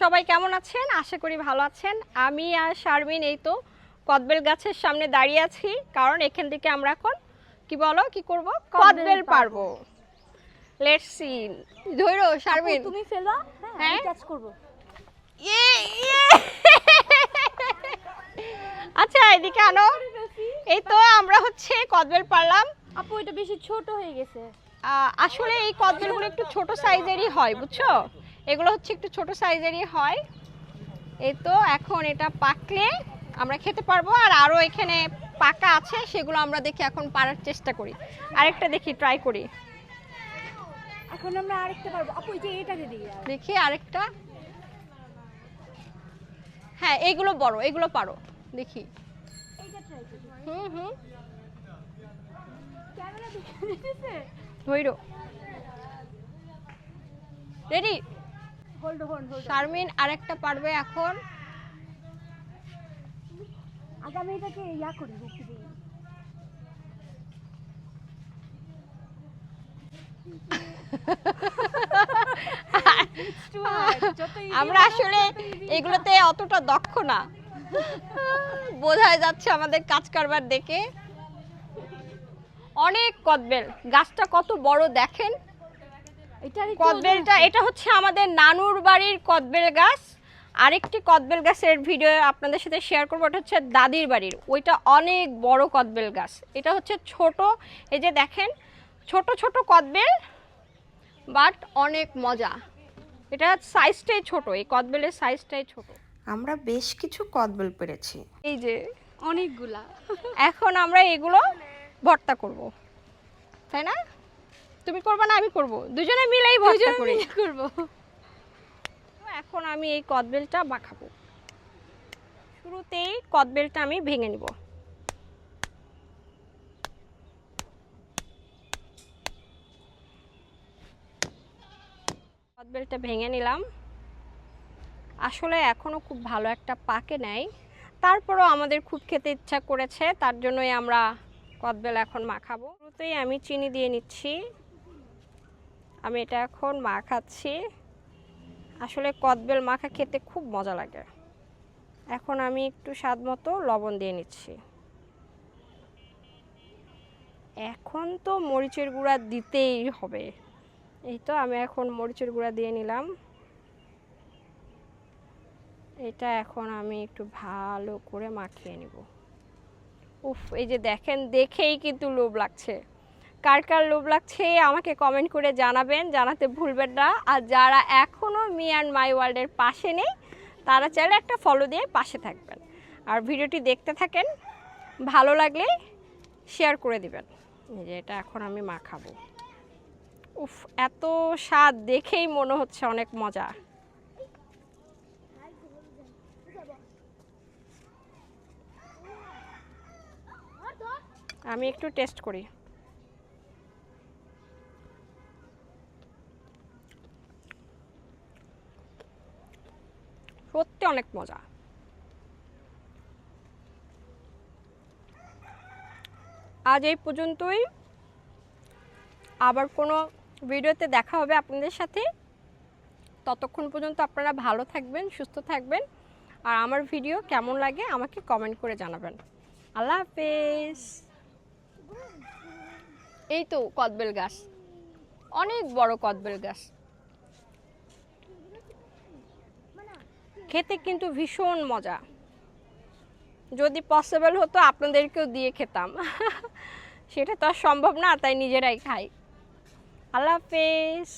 সবাই কেমন আছেন? আশা করি ভালো আছেন। আমি আর শারমিন এই তো কদবেল গাছের সামনে দাঁড়িয়ে আছি, কারণ এখান থেকে আমরা এখন কি করব? কদবেল পারবো। Let's see. ধরো শারমিন, তুমি ফেলবা, হ্যাঁ আমি ক্যাচ করব। আচ্ছা এদিকে আনো। এই তো আমরা কদবেল পারলাম। আপু এটা বেশি ছোট হয়ে গেছে। আসলে এই কদবেলগুলো একটু ছোট সাইজেরই হয়, বুঝছো? এগুলো একটু ছোট সাইজেরই হয়। এই তো এখন এটা পাকলে আমরা খেতে পারবো। আর আরো এখানে পাকা আছে, সেগুলো আমরা দেখি এখন পারার চেষ্টা করি। আরেকটা দেখি, ট্রাই করি। এখন আমরা আরেকটা পারবো। আপু এই যে এটাকে দিই, দেখি আরেকটা। হ্যাঁ এগুলো বড়, এগুলো পারো, দেখি। এইটা ট্রাই করি। হুম ক্যামেরা দিতেছে। ধইরো। রেডি? হোল্ড শারমিন আরেকটা পারবে এখন। আগে আমি এটাকে করি, রুখি দিই। আমরা আসলে এগুলোতে অতটা দক্ষ না, বোঝা যাচ্ছে আমাদের কাজ কারবার দেখে। অনেক কদবেল, গাছটা কত বড় দেখেন। কদবেলটা এটা আমাদের নানুর বাড়ির কদবেল গাছ। আরেকটি কদবেল গাছের ভিডিও আপনাদের সাথে শেয়ার করবো, ওটা দাদির বাড়ির। ওইটা অনেক বড় কদবেল গাছ, এটা ছোট। এই যে দেখেন, ছোট ছোট কদবেল, বাট অনেক মজা। এটা সাইজটাই ছোট, এই কদবেলের সাইজটাই ছোট। আমরা বেশ কিছু কদবেল পেরেছি, এই যে অনেকগুলা। এখন আমরা এগুলো ভর্তা করব, তাই না? তুমি করবে না আমি করব, দুজনে মিলেই ভর্তা করব। এখন আমি এই কদবেলটা মাখাবো। শুরুতেই কদবেলটা আমি ভেঙে নিব। কদবেলটা ভেঙে নিলাম। আসলে এখনো খুব ভালো একটা পাকে নাই, তারপরও আমাদের খুব খেতে ইচ্ছা করেছে, তার জন্যই আমরা কদবেল এখন মাখাবো। শুরুতেই আমি চিনি দিয়ে নিচ্ছি। আমি এটা এখন মাখাচ্ছি। আসলে কদবেল মাখা খেতে খুব মজা লাগে। এখন আমি একটু স্বাদ মতো লবণ দিয়ে নিচ্ছি। এখন তো মরিচের গুঁড়া দিতেই হবে। এই তো আমি এখন মরিচের গুঁড়া দিয়ে নিলাম। এটা এখন আমি একটু ভালো করে মাখিয়ে নিব। উফ, এই যে দেখেন, দেখেই কিন্তু লোভ লাগছে। কার কার লোভ লাগছে আমাকে কমেন্ট করে জানাবেন, জানাতে ভুলবেন না। আর যারা এখনও মি অ্যান্ড মাই ওয়ার্ল্ডের পাশে নেই, তারা চাইলে একটা ফলো দিয়ে পাশে থাকবেন। আর ভিডিওটি দেখতে থাকেন, ভালো লাগলে শেয়ার করে দিবেন। এই যে এটা এখন আমি মাখাবো। উফ, এত স্বাদ, দেখেই মনে হচ্ছে অনেক মজা। আমি একটু টেস্ট করি। সত্যি অনেক মজা। আজ এই পর্যন্তই, আবার কোনো ভিডিওতে দেখা হবে আপনাদের সাথে। ততক্ষণ পর্যন্ত আপনারা ভালো থাকবেন, সুস্থ থাকবেন। আর আমার ভিডিও কেমন লাগে আমাকে কমেন্ট করে জানাবেন। আল্লাহ হাফেজ। এই তো কদবেল গাছ, অনেক বড় কদবেল গাছ। খেতে কিন্তু ভীষণ মজা। যদি পসিবল হতো আপনাদেরকেও দিয়ে খেতাম, সেটা তো আর সম্ভব না, তাই নিজেরাই খাই। আল্লাহ হাফেজ।